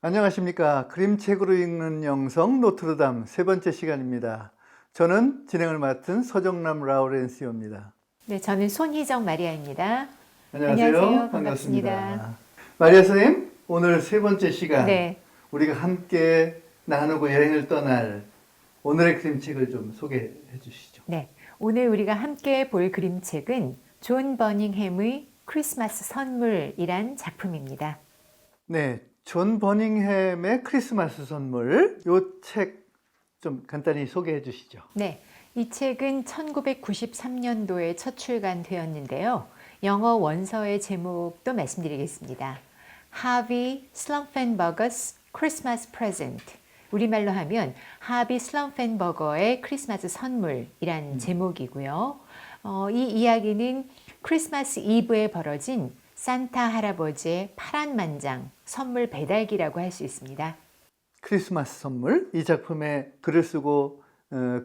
안녕하십니까. 그림책으로 읽는 영성 노트르담 세 번째 시간입니다. 저는 진행을 맡은 서정남 라우렌시오입니다. 네, 저는 손희정 마리아입니다. 안녕하세요. 안녕하세요. 반갑습니다. 반갑습니다. 마리아 선생님, 오늘 세 번째 시간 네, 우리가 함께 나누고 여행을 떠날 오늘의 그림책을 좀 소개해 주시죠. 네. 오늘 우리가 함께 볼 그림책은 존 버닝햄의 크리스마스 선물이란 작품입니다. 네, 존 버닝햄의 크리스마스 선물, 요 책 좀 간단히 소개해 주시죠. 네, 이 책은 1993년도에 첫 출간되었는데요. 영어 원서의 제목도 말씀드리겠습니다. 하비 슬럼펜버거스 크리스마스 프레젠트. 우리말로 하면 하비 슬럼펜버거의 크리스마스 선물이란 제목이고요. 이 이야기는 크리스마스 이브에 벌어진 산타 할아버지의 파란만장 선물 배달기라고 할 수 있습니다. 크리스마스 선물, 이 작품에 글을 쓰고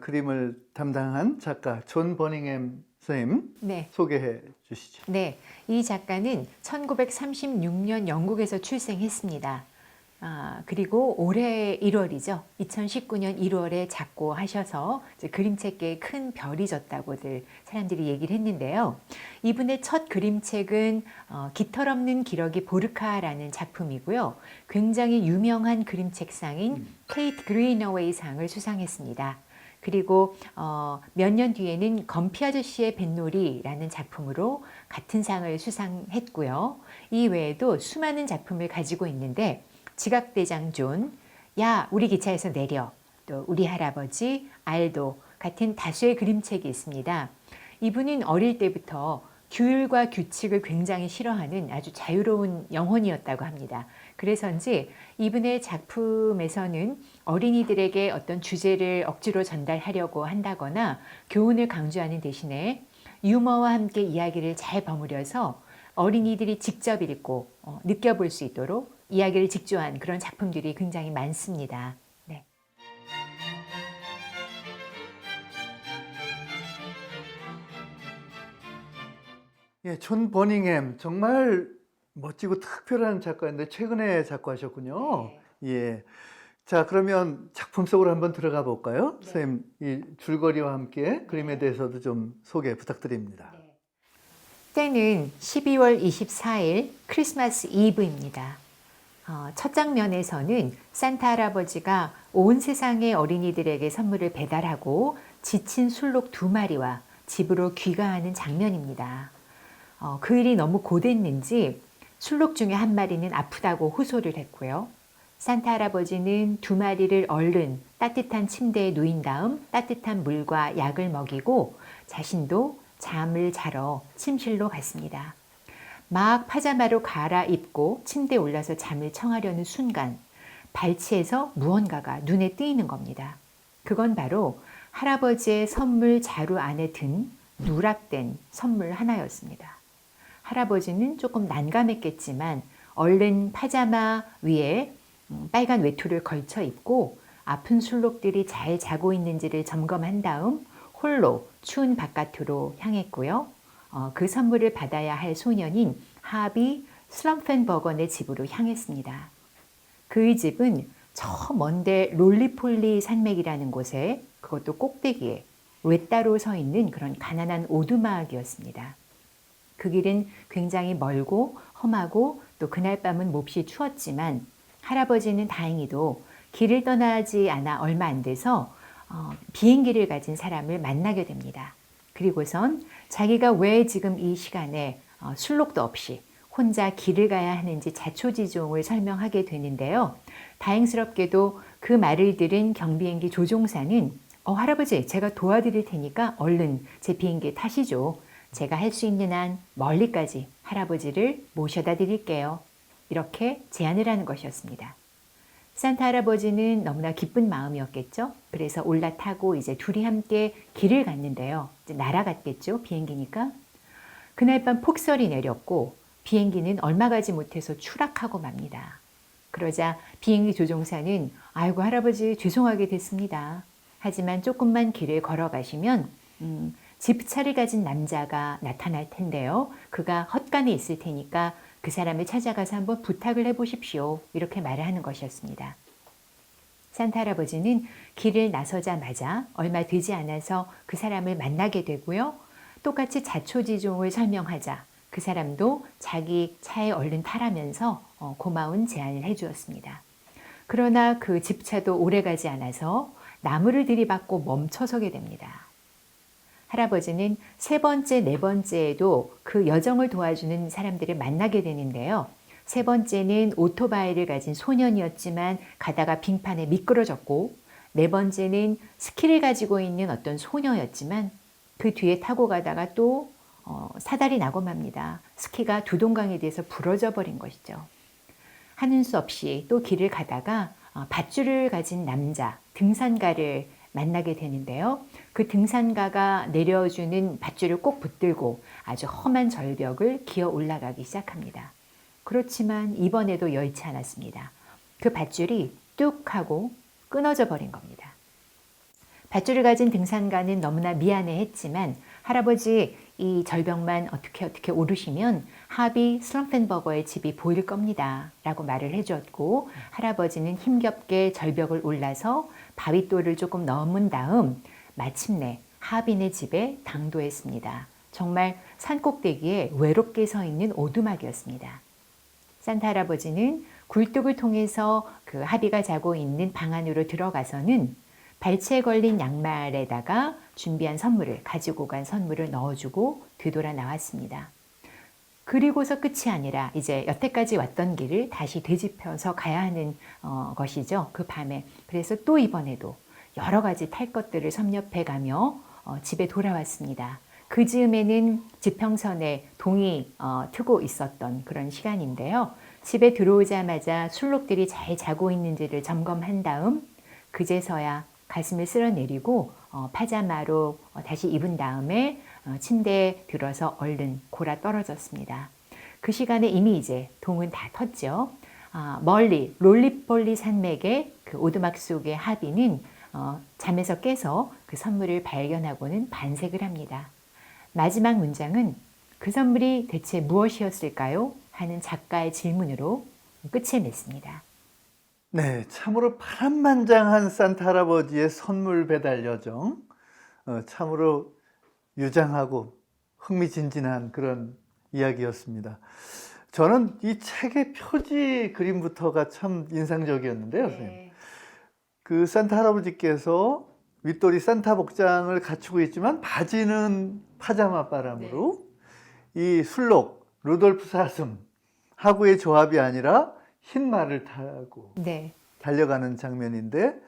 그림을 담당한 작가 존 버닝햄 선생님 네. 소개해 주시죠. 네, 이 작가는 1936년 영국에서 출생했습니다. 그리고 올해 1월이죠. 2019년 1월에 작고하셔서 그림책계에 큰 별이 졌다고들 사람들이 얘기를 했는데요. 이분의 첫 그림책은 깃털 없는 기러기 보르카라는 작품이고요. 굉장히 유명한 그림책상인 케이트 그리너웨이 상을 수상했습니다. 그리고 몇 년 뒤에는 건피 아저씨의 뱃놀이라는 작품으로 같은 상을 수상했고요. 이 외에도 수많은 작품을 가지고 있는데 지각대장 존, 야 우리 기차에서 내려, 또 우리 할아버지, 알도 같은 다수의 그림책이 있습니다. 이분은 어릴 때부터 규율과 규칙을 굉장히 싫어하는 아주 자유로운 영혼이었다고 합니다. 그래서인지 이분의 작품에서는 어린이들에게 어떤 주제를 억지로 전달하려고 한다거나 교훈을 강조하는 대신에 유머와 함께 이야기를 잘 버무려서 어린이들이 직접 읽고 느껴볼 수 있도록 이야기를 직조한 그런 작품들이 굉장히 많습니다. 네. 예, 존 버닝햄 정말 멋지고 특별한 작가인데 최근에 작고하셨군요. 예. 자, 그러면 작품 속으로 한번 들어가 볼까요? 선생님, 이 줄거리와 함께 그림에 대해서도 좀 소개 부탁드립니다. 때는 12월 24일 크리스마스 이브입니다. 첫 장면에서는 산타 할아버지가 온 세상의 어린이들에게 선물을 배달하고 지친 술록 2마리와 집으로 귀가하는 장면입니다. 그 일이 너무 고됐는지 술록 중에 1마리는 아프다고 호소를 했고요. 산타 할아버지는 2마리를 얼른 따뜻한 침대에 누인 다음 따뜻한 물과 약을 먹이고 자신도 잠을 자러 침실로 갔습니다. 막 파자마로 갈아입고 침대에 올라서 잠을 청하려는 순간 발치에서 무언가가 눈에 띄는 겁니다. 그건 바로 할아버지의 선물 자루 안에 든 누락된 선물 하나였습니다. 할아버지는 조금 난감했겠지만 얼른 파자마 위에 빨간 외투를 걸쳐 입고 아픈 술록들이 잘 자고 있는지를 점검한 다음 홀로 추운 바깥으로 향했고요. 그 선물을 받아야 할 소년인 하비 슬럼펜버건의 집으로 향했습니다. 그의 집은 저 먼데 롤리폴리 산맥이라는 곳에, 그것도 꼭대기에 외따로 서 있는 그런 가난한 오두막이었습니다. 그 길은 굉장히 멀고 험하고 또 그날 밤은 몹시 추웠지만 할아버지는 다행히도 길을 떠나지 않아 얼마 안 돼서 비행기를 가진 사람을 만나게 됩니다. 그리고선 자기가 왜 지금 이 시간에 술록도 없이 혼자 길을 가야 하는지 자초지종을 설명하게 되는데요. 다행스럽게도 그 말을 들은 경비행기 조종사는 할아버지 제가 도와드릴 테니까 얼른 제 비행기에 타시죠. 제가 할 수 있는 한 멀리까지 할아버지를 모셔다 드릴게요. 이렇게 제안을 하는 것이었습니다. 산타 할아버지는 너무나 기쁜 마음이었겠죠. 그래서 올라타고 이제 둘이 함께 길을 갔는데요. 이제 날아갔겠죠. 비행기니까. 그날 밤 폭설이 내렸고 비행기는 얼마 가지 못해서 추락하고 맙니다. 그러자 비행기 조종사는 아이고 할아버지 죄송하게 됐습니다. 하지만 조금만 길을 걸어가시면 지프차를 가진 남자가 나타날 텐데요. 그가 헛간에 있을 테니까 그 사람을 찾아가서 한번 부탁을 해보십시오. 이렇게 말을 하는 것이었습니다. 산타 할아버지는 길을 나서자마자 얼마 되지 않아서 그 사람을 만나게 되고요. 똑같이 자초지종을 설명하자 그 사람도 자기 차에 얼른 타라면서 고마운 제안을 해주었습니다. 그러나 그 집차도 오래가지 않아서 나무를 들이받고 멈춰서게 됩니다. 할아버지는 세 번째, 네 번째에도 그 여정을 도와주는 사람들을 만나게 되는데요. 세 번째는 오토바이를 가진 소년이었지만 가다가 빙판에 미끄러졌고, 네 번째는 스키를 가지고 있는 어떤 소녀였지만 그 뒤에 타고 가다가 또 사달이 나고 맙니다. 스키가 두동강에 대해서 부러져 버린 것이죠. 하는 수 없이 또 길을 가다가 밧줄을 가진 남자, 등산가를 만나게 되는데요. 그 등산가가 내려주는 밧줄을 꼭 붙들고 아주 험한 절벽을 기어 올라가기 시작합니다. 그렇지만 이번에도 여의치 않았습니다. 그 밧줄이 뚝 하고 끊어져 버린 겁니다. 밧줄을 가진 등산가는 너무나 미안해했지만 할아버지 이 절벽만 어떻게 오르시면 하비 슬럼펜버거의 집이 보일 겁니다. 라고 말을 해주었고 할아버지는 힘겹게 절벽을 올라서 바위돌을 조금 넘은 다음 마침내 하빈의 집에 당도했습니다. 정말 산꼭대기에 외롭게 서 있는 오두막이었습니다. 산타 할아버지는 굴뚝을 통해서 그 하비가 자고 있는 방 안으로 들어가서는 발치에 걸린 양말에다가 준비한 선물을 가지고 간 선물을 넣어주고 되돌아 나왔습니다. 그리고서 끝이 아니라 이제 여태까지 왔던 길을 다시 되짚어서 가야 하는 것이죠. 그 밤에. 그래서 또 이번에도 여러 가지 탈 것들을 섭렵해 가며 집에 돌아왔습니다. 그 즈음에는 지평선에 동이 트고 있었던 그런 시간인데요. 집에 들어오자마자 술록들이 잘 자고 있는지를 점검한 다음 그제서야 가슴을 쓸어내리고 파자마로 다시 입은 다음에 침대에 들어서 얼른 골아 떨어졌습니다. 그 시간에 이미 이제 동은 다 텄죠. 멀리 롤리폴리 산맥의 그 오두막 속의 하비는 잠에서 깨서 그 선물을 발견하고는 반색을 합니다. 마지막 문장은 그 선물이 대체 무엇이었을까요? 하는 작가의 질문으로 끝을 맺습니다. 네, 참으로 파란만장한 산타 할아버지의 선물 배달 여정, 참으로 유장하고 흥미진진한 그런 이야기였습니다. 저는 이 책의 표지 그림부터가 참 인상적이었는데요, 선생님. 그 산타 할아버지께서 윗돌이 산타 복장을 갖추고 있지만 바지는 파자마 바람으로 이 술록, 루돌프 사슴 하고의 조합이 아니라 흰 말을 타고 달려가는 장면인데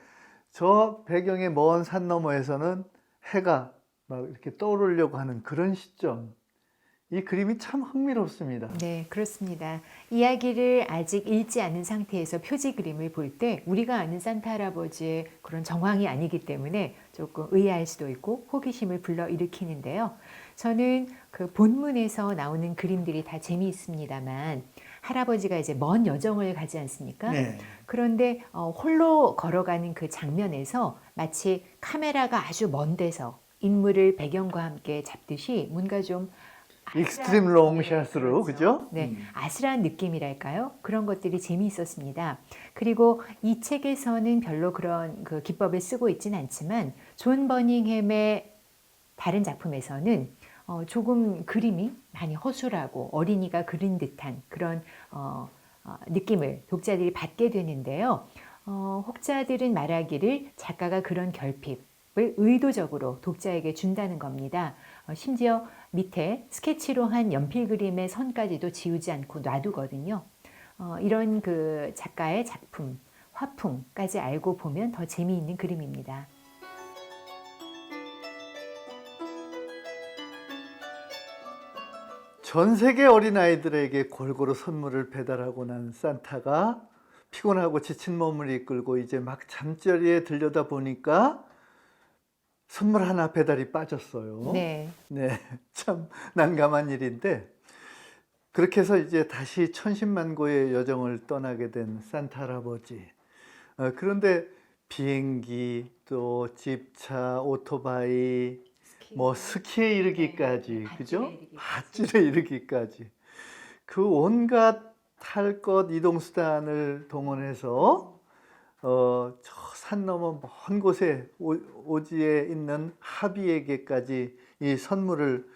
저 배경의 먼 산 너머에서는 해가 막 이렇게 떠오르려고 하는 그런 시점. 이 그림이 참 흥미롭습니다. 네, 그렇습니다. 이야기를 아직 읽지 않은 상태에서 표지 그림을 볼 때 우리가 아는 산타 할아버지의 그런 정황이 아니기 때문에 조금 의아할 수도 있고 호기심을 불러일으키는데요. 저는 그 본문에서 나오는 그림들이 다 재미있습니다만 할아버지가 이제 먼 여정을 가지 않습니까? 네. 그런데 홀로 걸어가는 그 장면에서 마치 카메라가 아주 먼 데서 인물을 배경과 함께 잡듯이 뭔가 좀 익스트림 롱샷으로, 그죠? 네, 아슬한 느낌이랄까요? 그런 것들이 재미있었습니다. 그리고 이 책에서는 별로 그런 그 기법을 쓰고 있지는 않지만 존 버닝햄의 다른 작품에서는 조금 그림이 많이 허술하고 어린이가 그린 듯한 그런 느낌을 독자들이 받게 되는데요. 혹자들은 말하기를 작가가 그런 결핍을 의도적으로 독자에게 준다는 겁니다. 심지어 밑에 스케치로 한 연필 그림의 선까지도 지우지 않고 놔두거든요. 이런 그 작가의 작품, 화풍까지 알고 보면 더 재미있는 그림입니다. 전 세계 어린아이들에게 골고루 선물을 배달하고 난 산타가 피곤하고 지친 몸을 이끌고 이제 막 잠자리에 들려다 보니까 선물 하나 배달이 빠졌어요. 네. 네, 참 난감한 일인데 그렇게 해서 이제 다시 천신만고의 여정을 떠나게 된 산타 할아버지. 그런데 비행기, 또 집차, 오토바이, 뭐 스키에 이르기까지, 그죠? 밧줄에 이르기까지. 그 온갖 탈 것 이동수단을 동원해서 저 산 너머 먼 곳에 오지에 있는 하비에게까지 이 선물을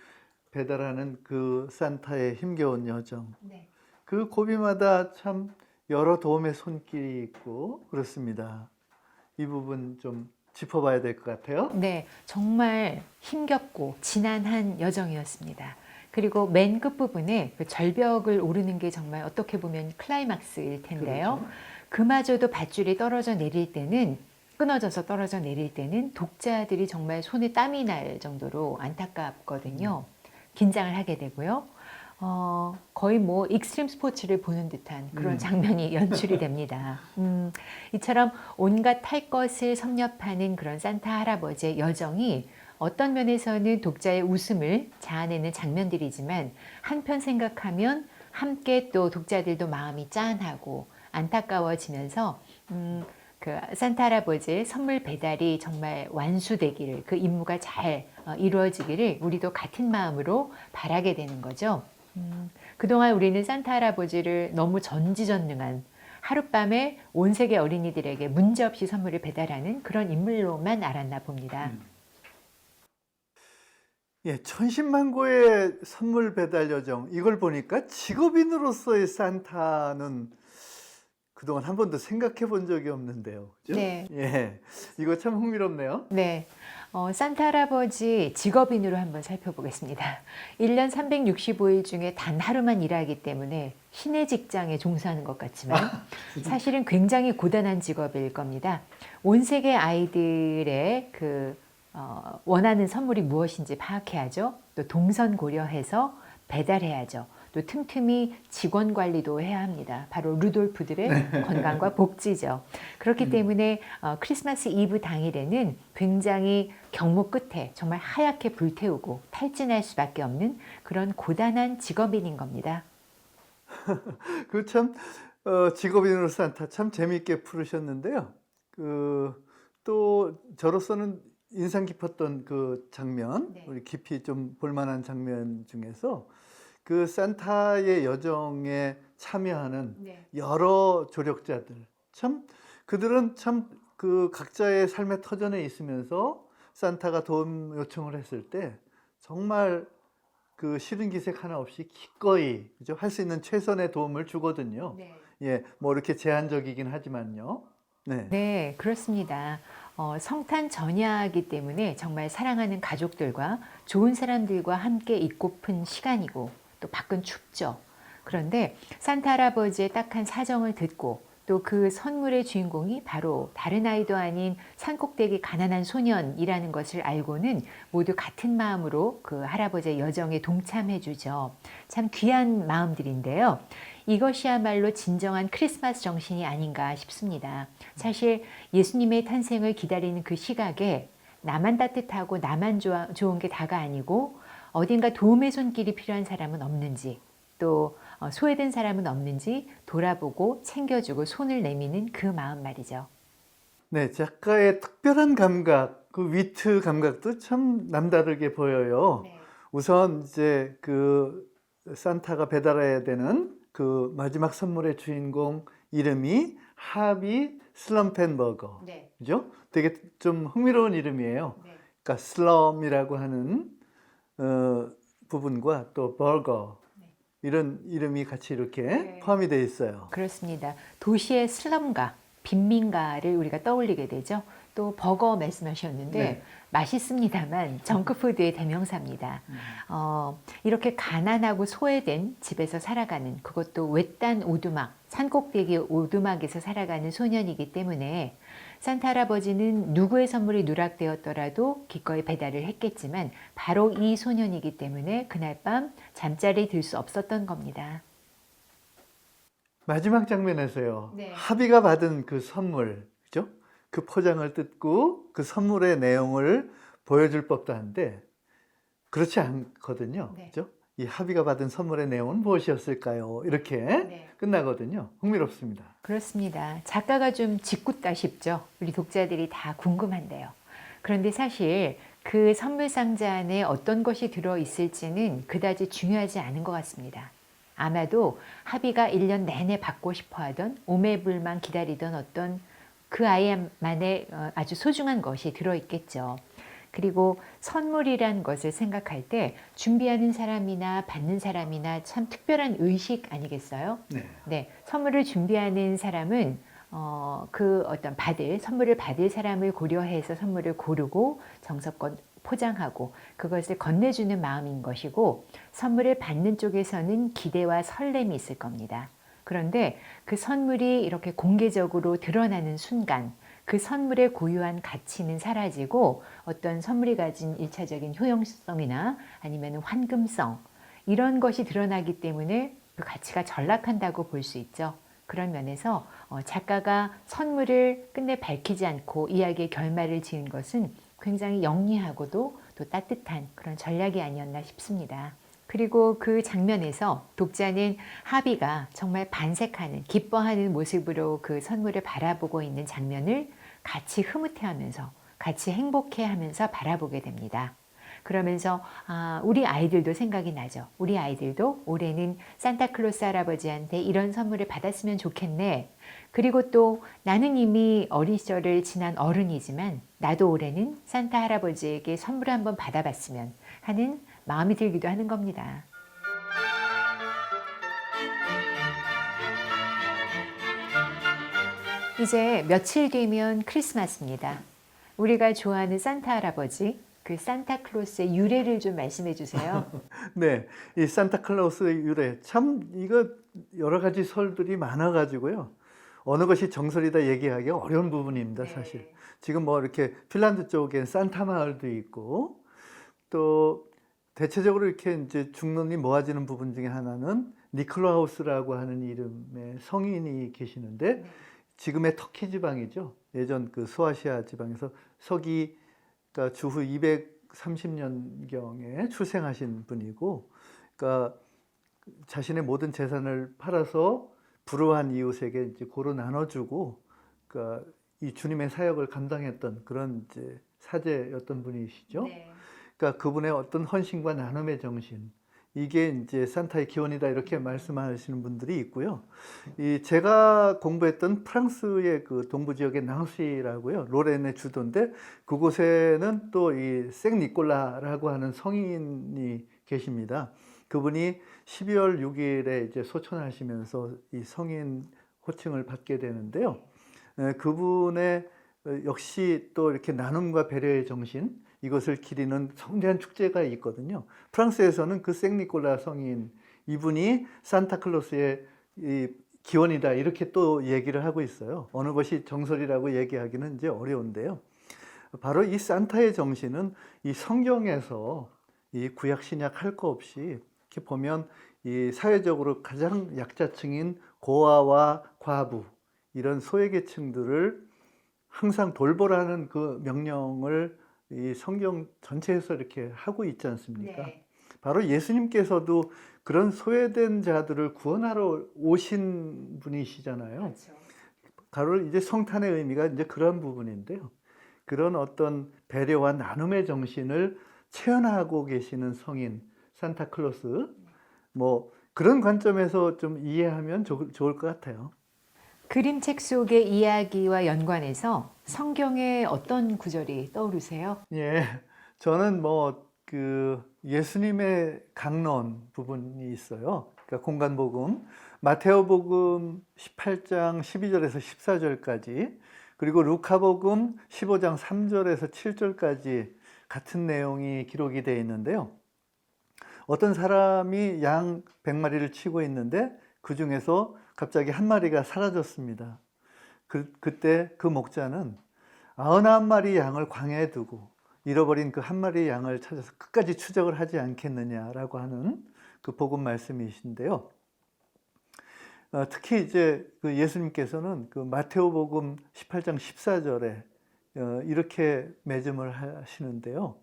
배달하는 그 산타의 힘겨운 여정. 네. 그 고비마다 참 여러 도움의 손길이 있고 그렇습니다. 이 부분 좀 짚어봐야 될 것 같아요. 네, 정말 힘겹고 지난한 여정이었습니다. 그리고 맨 끝부분에 그 절벽을 오르는 게 정말 어떻게 보면 클라이막스일 텐데요. 그렇죠. 그마저도 밧줄이 떨어져 내릴 때는, 끊어져서 떨어져 내릴 때는 독자들이 정말 손에 땀이 날 정도로 안타깝거든요. 긴장을 하게 되고요. 거의 뭐 익스트림 스포츠를 보는 듯한 그런 장면이 연출이 됩니다. 이처럼 온갖 탈 것을 섭렵하는 그런 산타 할아버지의 여정이 어떤 면에서는 독자의 웃음을 자아내는 장면들이지만 한편 생각하면 함께 또 독자들도 마음이 짠하고 안타까워지면서 그 산타 할아버지의 선물 배달이 정말 완수되기를, 그 임무가 잘 이루어지기를 우리도 같은 마음으로 바라게 되는 거죠. 그동안 우리는 산타 할아버지를 너무 전지전능한, 하룻밤에 온 세계 어린이들에게 문제없이 선물을 배달하는 그런 인물로만 알았나 봅니다. 예, 천신만고의 선물 배달 여정, 이걸 보니까 직업인으로서의 산타는 그동안 한 번도 생각해 본 적이 없는데요. 그죠? 네. 예, 이거 참 흥미롭네요. 네. 산타 할아버지 직업인으로 한번 살펴보겠습니다. 1년 365일 중에 단 하루만 일하기 때문에 신의 직장에 종사하는 것 같지만 사실은 굉장히 고단한 직업일 겁니다. 온 세계 아이들의 원하는 선물이 무엇인지 파악해야죠. 또 동선 고려해서 배달해야죠. 또 틈틈이 직원 관리도 해야 합니다. 바로 루돌프들의 건강과 복지죠. 그렇기 때문에 크리스마스 이브 당일에는 굉장히 경무 끝에 정말 하얗게 불태우고 탈진할 수밖에 없는 그런 고단한 직업인인 겁니다. 그 참 직업인으로 산타 참 재미있게 풀으셨는데요. 또 저로서는 인상 깊었던 그 장면, 네. 우리 깊이 좀 볼만한 장면 중에서 그 산타의 여정에 참여하는 네. 여러 조력자들, 참 그들은 참 그 각자의 삶의 터전에 있으면서 산타가 도움 요청을 했을 때 정말 그 싫은 기색 하나 없이 기꺼이 그죠? 할 수 있는 최선의 도움을 주거든요. 네. 예, 뭐 이렇게 제한적이긴 하지만요. 네. 네, 그렇습니다. 성탄 전야이기 때문에 정말 사랑하는 가족들과 좋은 사람들과 함께 있고픈 시간이고 또 밖은 춥죠. 그런데 산타 할아버지의 딱한 사정을 듣고 또 그 선물의 주인공이 바로 다른 아이도 아닌 산꼭대기 가난한 소년이라는 것을 알고는 모두 같은 마음으로 그 할아버지의 여정에 동참해 주죠. 참 귀한 마음들인데요. 이것이야말로 진정한 크리스마스 정신이 아닌가 싶습니다. 사실 예수님의 탄생을 기다리는 그 시각에 나만 따뜻하고 나만 좋은 게 다가 아니고 어딘가 도움의 손길이 필요한 사람은 없는지, 또 소외된 사람은 없는지 돌아보고 챙겨주고 손을 내미는 그 마음 말이죠. 네, 작가의 특별한 감각, 그 위트 감각도 참 남다르게 보여요. 네. 우선 이제 그 산타가 배달해야 되는 그 마지막 선물의 주인공 이름이 하비 슬럼펜버거. 네. 그죠? 되게 좀 흥미로운 이름이에요. 네. 그러니까 슬럼이라고 하는 부분과 또 버거 이런 이름이 같이 이렇게 네. 포함이 되어 있어요. 그렇습니다. 도시의 슬럼가, 빈민가를 우리가 떠올리게 되죠. 또 버거 말씀하셨는데 네. 맛있습니다만 정크푸드의 대명사입니다. 이렇게 가난하고 소외된 집에서 살아가는, 그것도 외딴 오두막, 산꼭대기 오두막에서 살아가는 소년이기 때문에 산타 할아버지는 누구의 선물이 누락되었더라도 기꺼이 배달을 했겠지만 바로 이 소년이기 때문에 그날 밤 잠자리에 들 수 없었던 겁니다. 마지막 장면에서요. 네. 하비가 받은 그 선물, 그죠? 그 포장을 뜯고 그 선물의 내용을 보여줄 법도 한데 그렇지 않거든요. 네. 그죠? 이 하비가 받은 선물의 내용은 무엇이었을까요? 이렇게 네. 끝나거든요. 흥미롭습니다. 그렇습니다. 작가가 좀 짓궂다 싶죠. 우리 독자들이 다 궁금한데요. 그런데 사실 그 선물 상자 안에 어떤 것이 들어있을지는 그다지 중요하지 않은 것 같습니다. 아마도 하비가 1년 내내 받고 싶어 하던 오매불만 기다리던 어떤 그 아이만의 아주 소중한 것이 들어있겠죠. 그리고 선물이란 것을 생각할 때 준비하는 사람이나 받는 사람이나 참 특별한 의식 아니겠어요? 네. 네, 선물을 준비하는 사람은 그 어떤 선물을 받을 사람을 고려해서 선물을 고르고 정성껏 포장하고 그것을 건네주는 마음인 것이고, 선물을 받는 쪽에서는 기대와 설렘이 있을 겁니다. 그런데 그 선물이 이렇게 공개적으로 드러나는 순간 그 선물의 고유한 가치는 사라지고 어떤 선물이 가진 일차적인 효용성이나 아니면 환금성, 이런 것이 드러나기 때문에 그 가치가 전락한다고 볼 수 있죠. 그런 면에서 작가가 선물을 끝내 밝히지 않고 이야기의 결말을 지은 것은 굉장히 영리하고도 또 따뜻한 그런 전략이 아니었나 싶습니다. 그리고 그 장면에서 독자는 하비가 정말 반색하는, 기뻐하는 모습으로 그 선물을 바라보고 있는 장면을 같이 흐뭇해하면서, 같이 행복해하면서 바라보게 됩니다. 그러면서 우리 아이들도 생각이 나죠. 우리 아이들도 올해는 산타클로스 할아버지한테 이런 선물을 받았으면 좋겠네. 그리고 또 나는 이미 어린 시절을 지난 어른이지만 나도 올해는 산타 할아버지에게 선물을 한번 받아봤으면 하는 마음이 들기도 하는 겁니다. 이제 며칠 뒤면 크리스마스입니다. 우리가 좋아하는 산타 할아버지, 그 산타클로스의 유래를 좀 말씀해 주세요. 네, 이 산타클로스의 유래, 참 이거 여러 가지 설들이 많아가지고요. 어느 것이 정설이다 얘기하기 어려운 부분입니다, 사실. 지금 뭐 이렇게 핀란드 쪽엔 산타 마을도 있고, 또 대체적으로 이렇게 이제 중론이 모아지는 부분 중에 하나는 니클라우스라고 하는 이름의 성인이 계시는데, 지금의 터키 지방이죠. 예전 그 소아시아 지방에서 서기 그러니까 주후 230년경에 출생하신 분이고, 그러니까 자신의 모든 재산을 팔아서 불우한 이웃에게 이제 고루 나눠주고, 그러니까 이 주님의 사역을 감당했던 그런 이제 사제였던 분이시죠. 네. 그러니까 그분의 어떤 헌신과 나눔의 정신, 이게 이제 산타의 기원이다 이렇게 말씀하시는 분들이 있고요. 이 제가 공부했던 프랑스의 그 동부 지역의 낭시라고요, 로렌의 주도인데 그곳에는 또 이 생 니콜라라고 하는 성인이 계십니다. 그분이 12월 6일에 이제 소천하시면서 이 성인 호칭을 받게 되는데요. 그분의 역시 또 이렇게 나눔과 배려의 정신, 이것을 기리는 성대한 축제가 있거든요. 프랑스에서는 그 생니콜라 성인 이분이 산타클로스의 이 기원이다 이렇게 또 얘기를 하고 있어요. 어느 것이 정설이라고 얘기하기는 이제 어려운데요. 바로 이 산타의 정신은 이 성경에서 이 구약 신약 할 거 없이 이렇게 보면 이 사회적으로 가장 약자층인 고아와 과부, 이런 소외계층들을 항상 돌보라는 그 명령을 이 성경 전체에서 이렇게 하고 있지 않습니까? 네. 바로 예수님께서도 그런 소외된 자들을 구원하러 오신 분이시잖아요. 그렇죠. 바로 이제 성탄의 의미가 이제 그런 부분인데요. 그런 어떤 배려와 나눔의 정신을 체현하고 계시는 성인 산타클로스, 뭐 그런 관점에서 좀 이해하면 좋을 것 같아요. 그림책 속의 이야기와 연관해서 성경의 어떤 구절이 떠오르세요? 예, 저는 뭐 그 예수님의 강론 부분이 있어요. 그러니까 공간복음, 마테오복음 18장 12절에서 14절까지, 그리고 루카복음 15장 3절에서 7절까지 같은 내용이 기록이 되어 있는데요. 어떤 사람이 양 100마리를 치고 있는데 그 중에서 갑자기 한 마리가 사라졌습니다. 그때 그 목자는 99마리 양을 광야에 두고 잃어버린 그 한 마리 양을 찾아서 끝까지 추적을 하지 않겠느냐라고 하는 그 복음 말씀이신데요. 특히 이제 그 예수님께서는 그 마테오복음 18장 14절에 이렇게 매점을 하시는데요.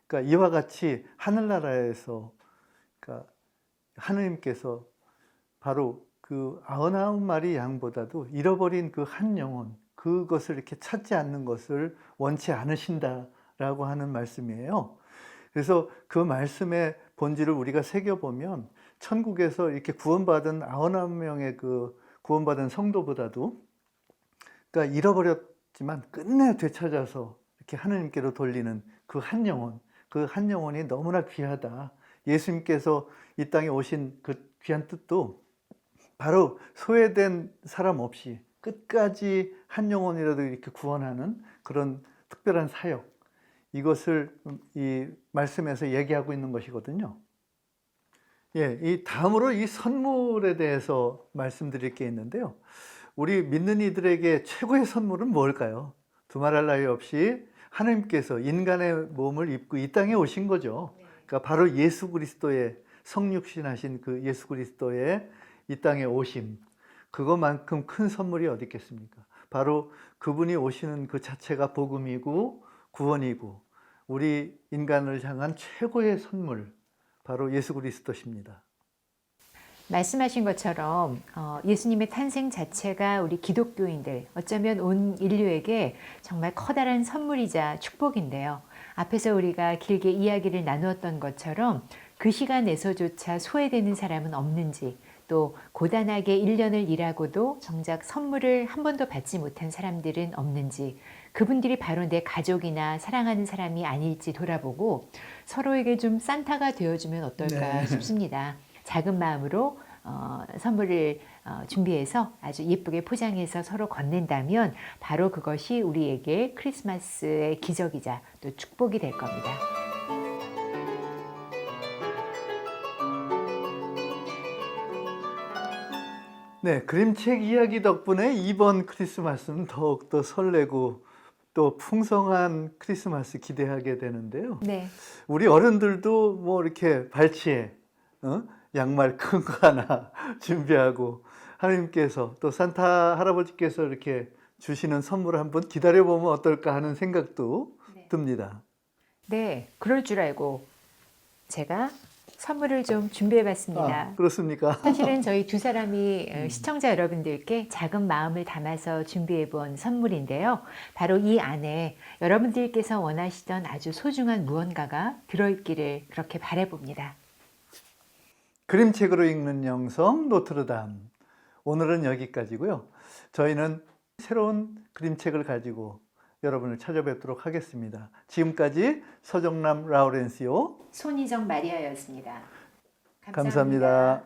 그러니까 이와 같이 하늘나라에서, 그러니까 하느님께서 바로 그 99마리 양보다도 잃어버린 그 한 영혼, 그것을 이렇게 찾지 않는 것을 원치 않으신다라고 하는 말씀이에요. 그래서 그 말씀의 본질을 우리가 새겨보면 천국에서 이렇게 구원받은 99명의 그 구원받은 성도보다도, 그러니까 잃어버렸지만 끝내 되찾아서 이렇게 하느님께로 돌리는 그 한 영혼, 그 한 영혼이 너무나 귀하다. 예수님께서 이 땅에 오신 그 귀한 뜻도 바로 소외된 사람 없이 끝까지 한 영혼이라도 이렇게 구원하는 그런 특별한 사역, 이것을 이 말씀에서 얘기하고 있는 것이거든요. 예, 이 다음으로 이 선물에 대해서 말씀드릴 게 있는데요. 우리 믿는 이들에게 최고의 선물은 뭘까요? 두말할 나위 없이 하나님께서 인간의 몸을 입고 이 땅에 오신 거죠. 그러니까 바로 예수 그리스도의 성육신하신 그 예수 그리스도의 이 땅에 오심, 그것만큼 큰 선물이 어디 있겠습니까? 바로 그분이 오시는 그 자체가 복음이고 구원이고 우리 인간을 향한 최고의 선물, 바로 예수 그리스도십니다. 말씀하신 것처럼 예수님의 탄생 자체가 우리 기독교인들, 어쩌면 온 인류에게 정말 커다란 선물이자 축복인데요. 앞에서 우리가 길게 이야기를 나누었던 것처럼 그 시간에서조차 소외되는 사람은 없는지, 또 고단하게 1년을 일하고도 정작 선물을 한 번도 받지 못한 사람들은 없는지, 그분들이 바로 내 가족이나 사랑하는 사람이 아닐지 돌아보고 서로에게 좀 산타가 되어주면 어떨까 싶습니다. 작은 마음으로 선물을 준비해서 아주 예쁘게 포장해서 서로 건넨다면 바로 그것이 우리에게 크리스마스의 기적이자 또 축복이 될 겁니다. 네, 그림책 이야기 덕분에 이번 크리스마스는 더욱더 설레고 또 풍성한 크리스마스 기대하게 되는데요. 네. 우리 어른들도 뭐 이렇게 발치에 양말 큰 거 하나 준비하고 하나님께서 또 산타 할아버지께서 이렇게 주시는 선물을 한번 기다려보면 어떨까 하는 생각도 듭니다. 네, 그럴 줄 알고 제가 선물을 좀 준비해봤습니다. 그렇습니까? 사실은 저희 두 사람이 시청자 여러분들께 작은 마음을 담아서 준비해본 선물인데요. 바로 이 안에 여러분들께서 원하시던 아주 소중한 무언가가 들어있기를 그렇게 바라봅니다. 그림책으로 읽는 영성 노트르담, 오늘은 여기까지고요. 저희는 새로운 그림책을 가지고 여러분을 찾아뵙도록 하겠습니다. 지금까지 서정남 라우렌시오, 손희정 마리아였습니다. 감사합니다.